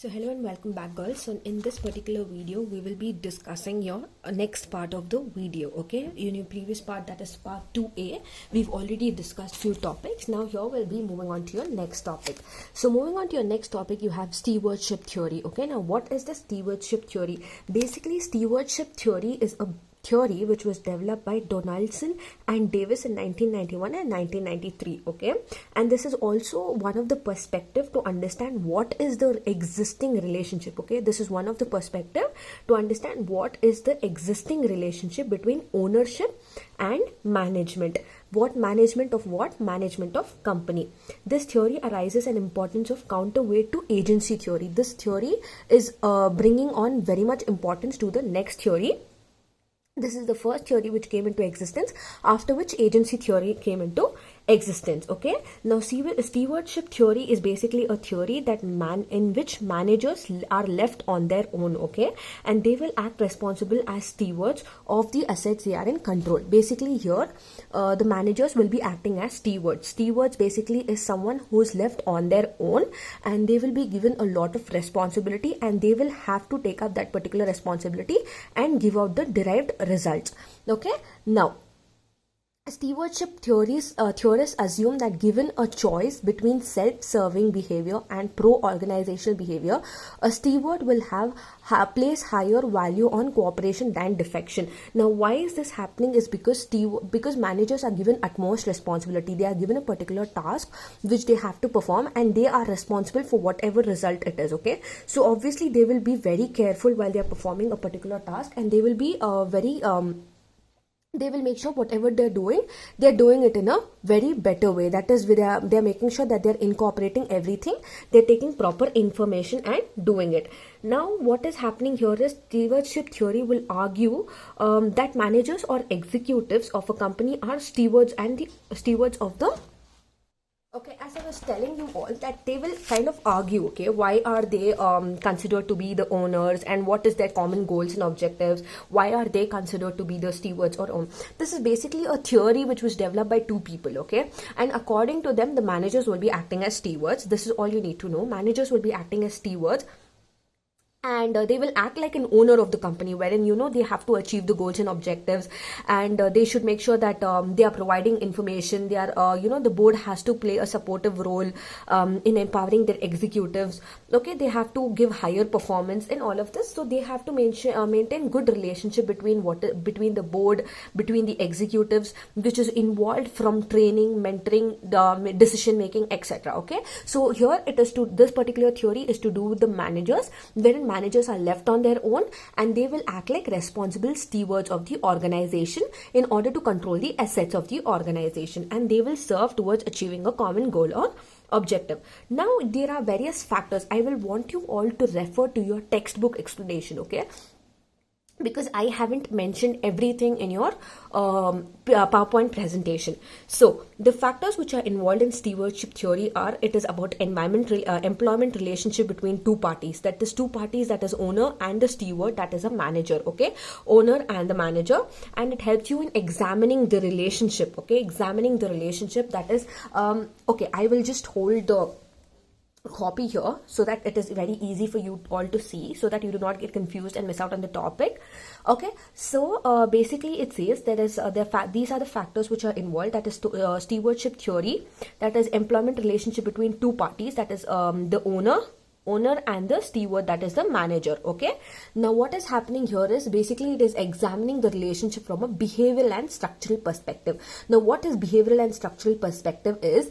So hello and welcome back, girls. So in this particular video we will be discussing your next part of the video. Okay, in your previous part, that is part 2a, we've already discussed few topics. Now here we'll be moving on to your next topic. So moving on to your next topic, you have stewardship theory. Okay, now what is the stewardship theory? Basically, stewardship theory is a theory which was developed by Donaldson and Davis in 1991 and 1993. Okay, and this is also one of the perspective to understand what is the existing relationship. Okay, this is one of the perspective to understand what is the existing relationship between ownership and management. What management of what? Management of company. This theory arises an importance of counterweight to agency theory. This theory is bringing on very much importance to the next theory. This is the first theory which came into existence, after which agency theory came into existence. Okay, now stewardship theory is basically a theory that in which managers are left on their own. Okay, and they will act responsible as stewards of the assets they are in control. Basically here the managers will be acting as stewards. Stewards basically is someone who is left on their own, and they will be given a lot of responsibility, and they will have to take up that particular responsibility and give out the derived results. Okay, now stewardship theorists assume that given a choice between self-serving behavior and pro-organizational behavior, a steward will place higher value on cooperation than defection. Now, why is this happening? Is because managers are given utmost responsibility. They are given a particular task which they have to perform, and they are responsible for whatever result it is. Okay, so obviously they will be very careful while they are performing a particular task, and they will be they will make sure whatever they're doing it in a very better way. That is, they're making sure that they're incorporating everything, they're taking proper information and doing it. Now what is happening here is stewardship theory will argue that managers or executives of a company are stewards and the stewards of the. Okay, as I was telling you all, that they will kind of argue, okay, why are they considered to be the owners, and what is their common goals and objectives? Why are they considered to be the stewards or own? This is basically a theory which was developed by two people, okay? And according to them, the managers will be acting as stewards. This is all you need to know. Managers will be acting as stewards, and they will act like an owner of the company, wherein they have to achieve the goals and objectives, and they should make sure that they are providing information. They are the board has to play a supportive role in empowering their executives. Okay, they have to give higher performance in all of this, so they have to maintain good relationship between the board, between the executives, which is involved from training, mentoring, the decision making, etc. Okay, so here this particular theory is to do with the managers, wherein managers are left on their own, and they will act like responsible stewards of the organization in order to control the assets of the organization, and they will serve towards achieving a common goal or objective. Now there are various factors. I will want you all to refer to your textbook explanation, okay, because I haven't mentioned everything in your PowerPoint presentation. So the factors which are involved in stewardship theory are, it is about employment relationship between two parties. That is two parties, that is owner and the steward, that is a manager. Okay, owner and the manager, and it helps you in examining the relationship. Okay, examining the relationship, that is okay, I will just hold the copy here so that it is very easy for you all to see, so that you do not get confused and miss out on the topic. Okay, so basically it says there is these are the factors which are involved. That is stewardship theory, that is employment relationship between two parties, that is the owner and the steward, that is the manager. Okay, now what is happening here is basically it is examining the relationship from a behavioral and structural perspective. Now what is behavioral and structural perspective is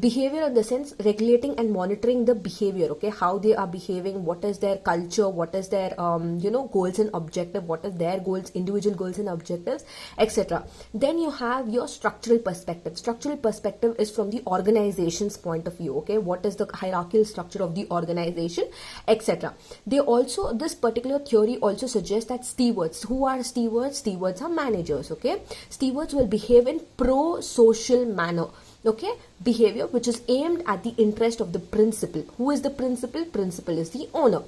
behavior in the sense regulating and monitoring the behavior. Okay, how they are behaving, what is their culture, what is their goals and objective, what is their goals, individual goals and objectives, etc. Then you have your structural perspective. Structural perspective is from the organization's point of view. Okay, what is the hierarchical structure of the organization, etc. This particular theory also suggests that stewards, who are stewards? Stewards are managers. Okay, stewards will behave in pro-social manner. Okay, behavior which is aimed at the interest of the principal. Who is the principal? Principal is the owner.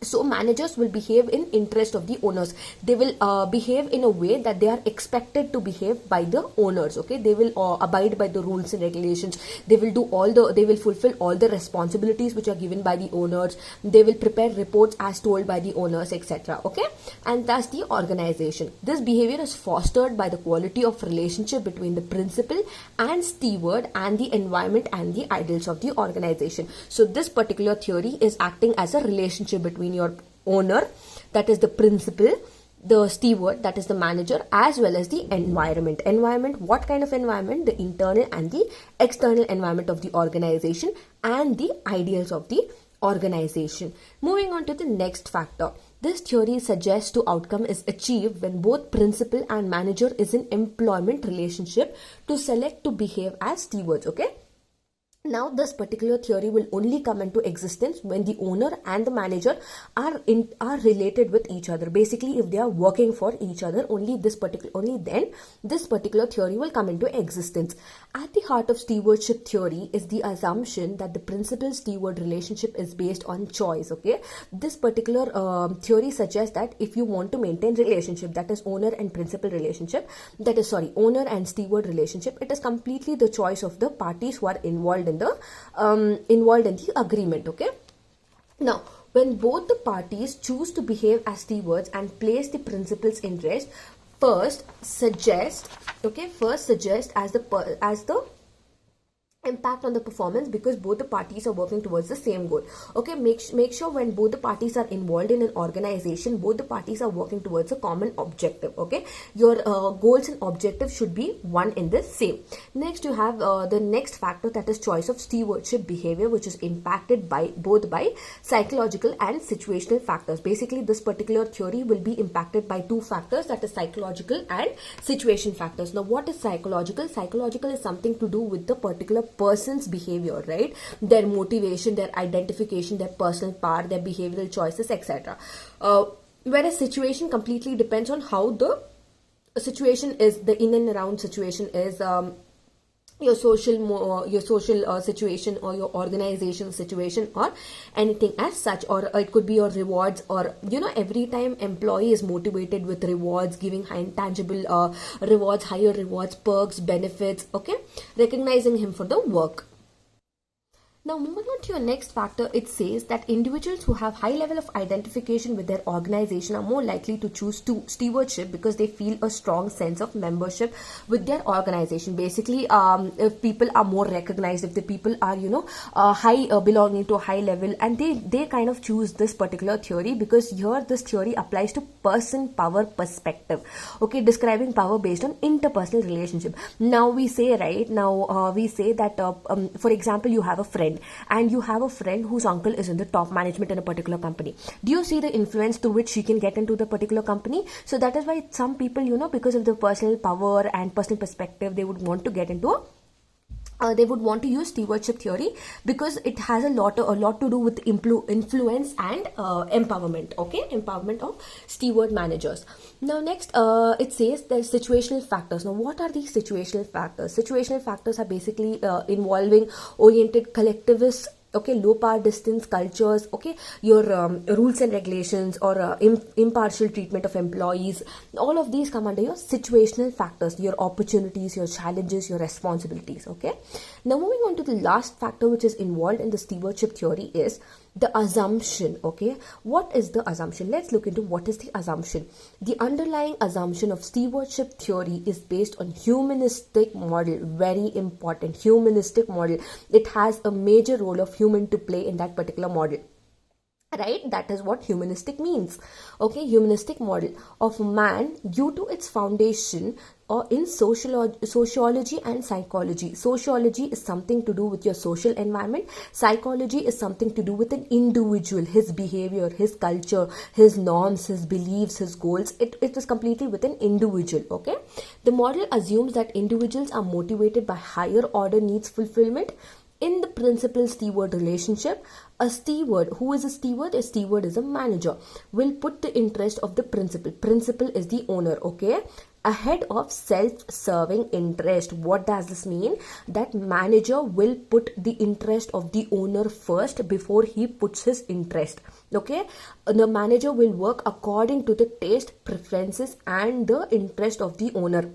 So managers will behave in interest of the owners. They will behave in a way that they are expected to behave by the owners. Okay, they will abide by the rules and regulations. They will fulfill all the responsibilities which are given by the owners. They will prepare reports as told by the owners, etc. Okay, and thus the organization. This behavior is fostered by the quality of relationship between the principal and steward and the environment and the ideals of the organization. So this particular theory is acting as a relationship between your owner, that is the principal, the steward, that is the manager, as well as the environment. Environment, what kind of environment? The internal and the external environment of the organization and the ideals of the organization. Moving on to the next factor. This theory suggests to outcome is achieved when both principal and manager is in employment relationship to select to behave as stewards. Okay. Now, this particular theory will only come into existence when the owner and the manager are related with each other. Basically, if they are working for each other, only then this particular theory will come into existence. At the heart of stewardship theory is the assumption that the principal-steward relationship is based on choice. Okay, this particular theory suggests that if you want to maintain relationship, that is owner and principal relationship, owner and steward relationship, it is completely the choice of the parties who are involved in the agreement. Okay, now when both the parties choose to behave as stewards and place the principal's interest first suggest as the impact on the performance, because both the parties are working towards the same goal. Okay, make sure when both the parties are involved in an organization, both the parties are working towards a common objective. Okay, your goals and objectives should be one in the same. Next, you have the next factor, that is choice of stewardship behavior, which is impacted by both by psychological and situational factors. Basically, this particular theory will be impacted by two factors, that is psychological and situation factors. Now, what is psychological? Psychological is something to do with the particular person's behavior, right? Their motivation, their identification, their personal power, their behavioral choices, etc. Whereas situation completely depends on how the situation is, the in and around situation is, your social situation, or your organization situation, or anything as such, or it could be your rewards, or every time employee is motivated with rewards, giving high tangible rewards, higher rewards, perks, benefits. Okay, recognizing him for the work. Now, moving on to your next factor, it says that individuals who have high level of identification with their organization are more likely to choose stewardship because they feel a strong sense of membership with their organization. Basically, if people are more recognized, if the people are, belonging to a high level, and they kind of choose this particular theory, because here this theory applies to person power perspective. Okay, describing power based on interpersonal relationship. Now we say that, for example, you have a friend, and you have a friend whose uncle is in the top management in a particular company. Do you see the influence through which she can get into the particular company? So that is why some people, because of the personal power and personal perspective, they would want to get into they would want to use stewardship theory, because it has a lot to do with influence and empowerment. Okay, empowerment of steward managers. Now next, it says there's situational factors. Now, what are these situational factors? Situational factors are basically involving oriented collectivists, okay, low power distance cultures, okay, your rules and regulations, or impartial treatment of employees. All of these come under your situational factors, your opportunities, your challenges, your responsibilities. Okay, now moving on to the last factor which is involved in the stewardship theory is the assumption. Okay, what is the assumption? Let's look into what is the assumption. The underlying assumption of stewardship theory is based on humanistic model. Very important, humanistic model. It has a major role of human to play in that particular model. Right, that is what humanistic means. Okay, humanistic model of man due to its foundation or in sociology and psychology. Sociology is something to do with your social environment. Psychology is something to do with an individual, his behavior, his culture, his norms, his beliefs, his goals. It is completely with an individual. Okay, the model assumes that individuals are motivated by higher order needs fulfillment, In the principal-steward relationship, a steward, who is a steward? A steward is a manager, will put the interest of the principal. Principal is the owner, okay, ahead of self-serving interest. What does this mean? That manager will put the interest of the owner first before he puts his interest. Okay, the manager will work according to the taste, preferences, and the interest of the owner.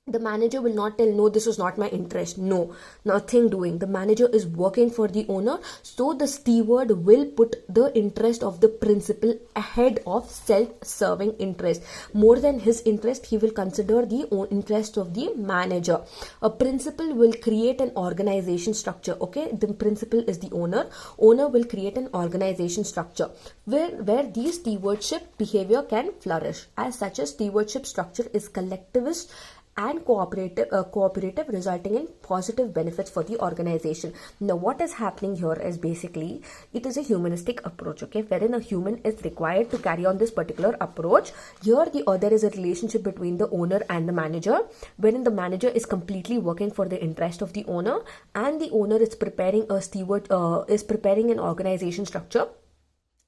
The manager will not tell, no, this is not my interest. No, nothing doing. The manager is working for the owner, so the steward will put the interest of the principal ahead of self-serving interest. More than his interest, he will consider the interest of the manager. A principal will create an organization structure. Okay, the principal is the owner. Owner will create an organization structure where the stewardship behavior can flourish. As such, a stewardship structure is collectivist and cooperative, resulting in positive benefits for the organization. Now, what is happening here is basically it is a humanistic approach, okay, wherein a human is required to carry on this particular approach. Here, there is a relationship between the owner and the manager, wherein the manager is completely working for the interest of the owner, and the owner is preparing an organization structure.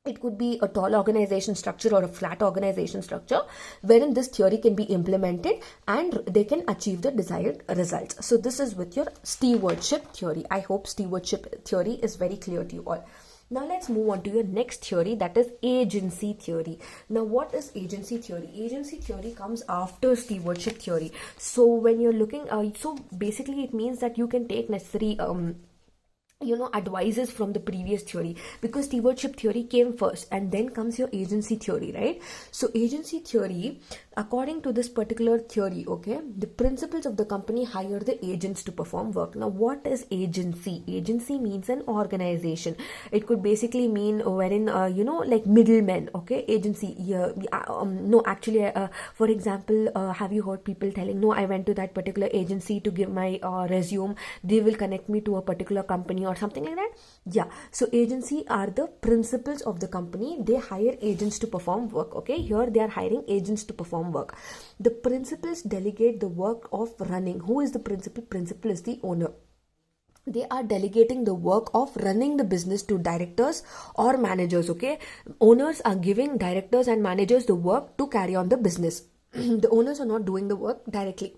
It could be a tall organization structure or a flat organization structure, wherein this theory can be implemented and they can achieve the desired results. So this is with your stewardship theory. I hope stewardship theory is very clear to you all. Now let's move on to your next theory, that is agency theory. Now what is agency theory? Agency theory comes after stewardship theory. So when you're looking, so basically it means that you can take necessary advices from the previous theory, because stewardship theory came first and then comes your agency theory, right? So agency theory, according to this particular theory, okay, the principals of the company hire the agents to perform work. Now what is agency? Agency means an organization. It could basically mean wherein like middlemen, okay, agency. For example, have you heard people telling, no, I went to that particular agency to give my resume, they will connect me to a particular company or something like that? Yeah, so agency are the principals of the company. They hire agents to perform work. Okay, here they are hiring agents to perform work. The principals delegate the work of running. Who is the principal? Principal is the owner. They are delegating the work of running the business to directors or managers. Okay, owners are giving directors and managers the work to carry on the business. The owners are not doing the work directly.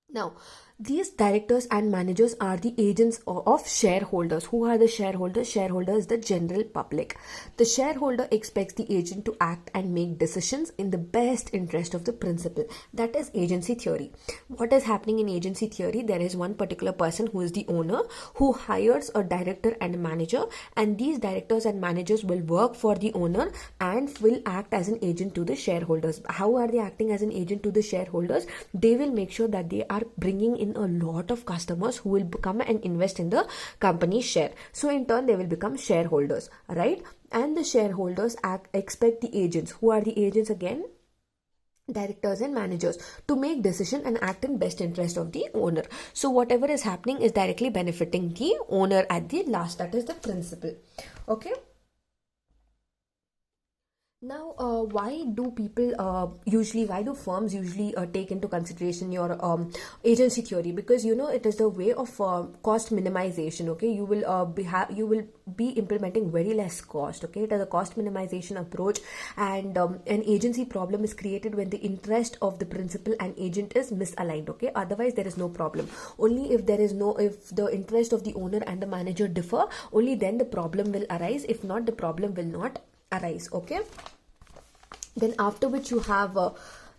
Now, these directors and managers are the agents of shareholders. Who are the shareholders? Shareholder is the general public. The shareholder expects the agent to act and make decisions in the best interest of the principal. That is agency theory. What is happening in agency theory? There is one particular person who is the owner, who hires a director and a manager, and these directors and managers will work for the owner and will act as an agent to the shareholders. How are they acting as an agent to the shareholders? They will make sure that they are bringing in a lot of customers who will come and invest in the company's share. So in turn, they will become shareholders, right? And the shareholders expect the agents. Who are the agents again? Directors and managers, to make decision and act in best interest of the owner. So whatever is happening is directly benefiting the owner at the last. That is the principle. Okay. Now, why do firms usually take into consideration your agency theory? Because it is the way of cost minimization. Okay, you will be implementing very less cost. Okay, it is a cost minimization approach, and an agency problem is created when the interest of the principal and agent is misaligned. Okay, otherwise there is no problem. Only if the interest of the owner and the manager differ, only then the problem will arise. If not, the problem will not arise. Okay, then after which you have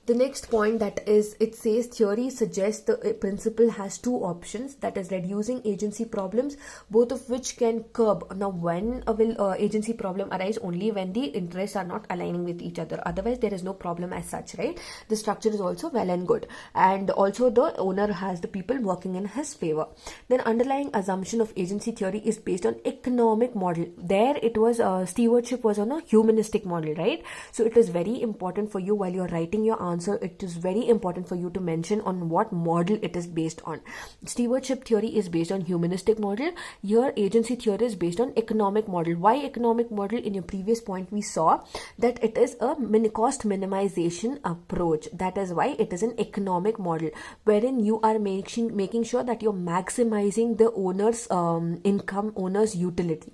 the next point, that is, it says theory suggests the principle has two options, that is reducing agency problems, both of which can curb. Now when will agency problem arise? Only when the interests are not aligning with each other. Otherwise there is no problem as such, right? The structure is also well and good, and also the owner has the people working in his favor. Then underlying assumption of agency theory is based on economic model. There it was stewardship was on a humanistic model, right? So it is very important for you while you're writing your answer answer, it is very important for you to mention on what model it is based on. Stewardship theory is based on humanistic model. Your agency theory is based on economic model. Why economic model? In your previous point we saw that it is a cost minimization approach. That is why it is an economic model, wherein you are making sure that you're maximizing the owner's income, owner's utility.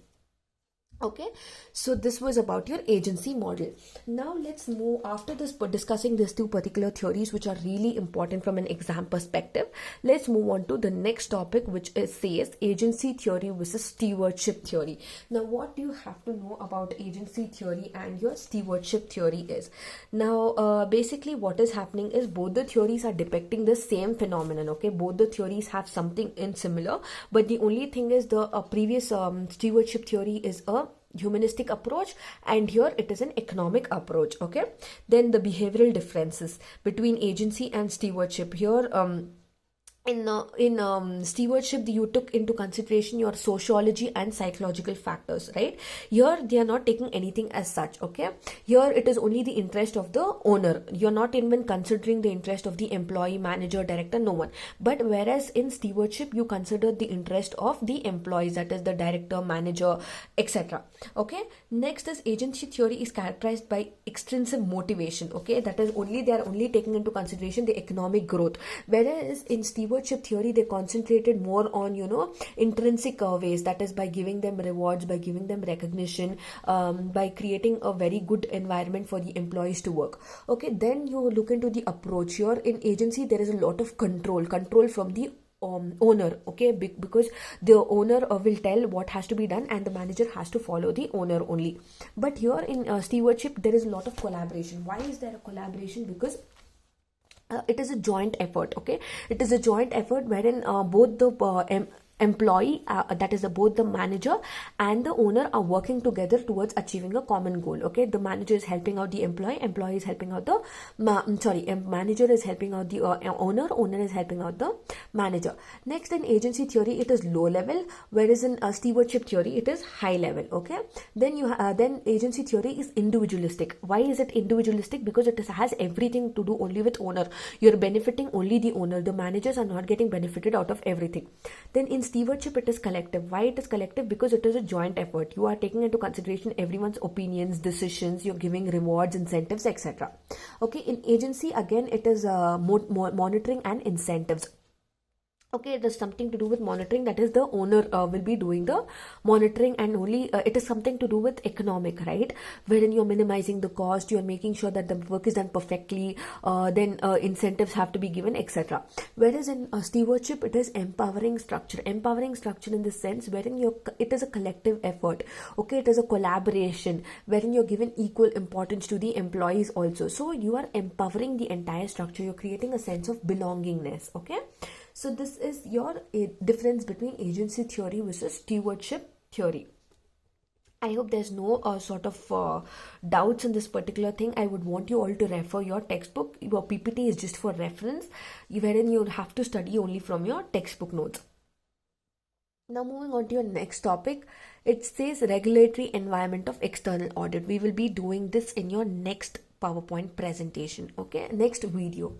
Okay, so this was about your agency model. Now let's move, after this discussing these two particular theories which are really important from an exam perspective, let's move on to the next topic, which says agency theory versus stewardship theory. Now what you have to know about agency theory and your stewardship theory is, now basically what is happening is both the theories are depicting the same phenomenon. Okay, both the theories have something in similar, but the only thing is the previous stewardship theory is a humanistic approach, and here it is an economic approach. Okay, then the behavioral differences between agency and stewardship. Here in stewardship, you took into consideration your sociology and psychological factors, right? Here they are not taking anything as such. Okay, here it is only the interest of the owner. You're not even considering the interest of the employee, manager, director, no one. But whereas in stewardship you consider the interest of the employees, that is the director, manager, etc. Okay, next is agency theory is characterized by extrinsic motivation. Okay, that is only, they are only taking into consideration the economic growth, whereas in stewardship theory they concentrated more on, you know, intrinsic ways, that is by giving them rewards, by giving them recognition, by creating a very good environment for the employees to work. Okay, then you look into the approach. Here in agency there is a lot of control from the owner. Okay, because the owner will tell what has to be done and the manager has to follow the owner only. But here in stewardship there is a lot of collaboration. Why is there a collaboration? Because it is a joint effort. Okay, it is a joint effort wherein both the employee, that is both the manager and the owner are working together towards achieving a common goal. Okay, the manager is helping out the employee is helping out the manager is helping out the owner is helping out the manager. Next, in agency theory it is low level, whereas in stewardship theory it is high level. Okay, then you then agency theory is individualistic. Why is it individualistic? Because it has everything to do only with owner. You're benefiting only the owner, the managers are not getting benefited out of everything. Then in stewardship it is collective. Why it is collective? Because it is a joint effort. You are taking into consideration everyone's opinions, decisions, you're giving rewards, incentives, etc. Okay, in agency again it is monitoring and incentives. Okay, it is something to do with monitoring, that is the owner will be doing the monitoring, and only it is something to do with economic, right, wherein you're minimizing the cost, you're making sure that the work is done perfectly, then incentives have to be given, etc. Whereas in stewardship it is empowering structure in the sense wherein it is a collective effort. Okay, it is a collaboration wherein you're given equal importance to the employees also. So you are empowering the entire structure, you're creating a sense of belongingness. Okay, so this is your difference between agency theory versus stewardship theory. I hope there's no sort of doubts in this particular thing. I would want you all to refer your textbook. Your PPT is just for reference, wherein you have to study only from your textbook notes. Now moving on to your next topic, it says regulatory environment of external audit. We will be doing this in your next PowerPoint presentation. Okay, next video.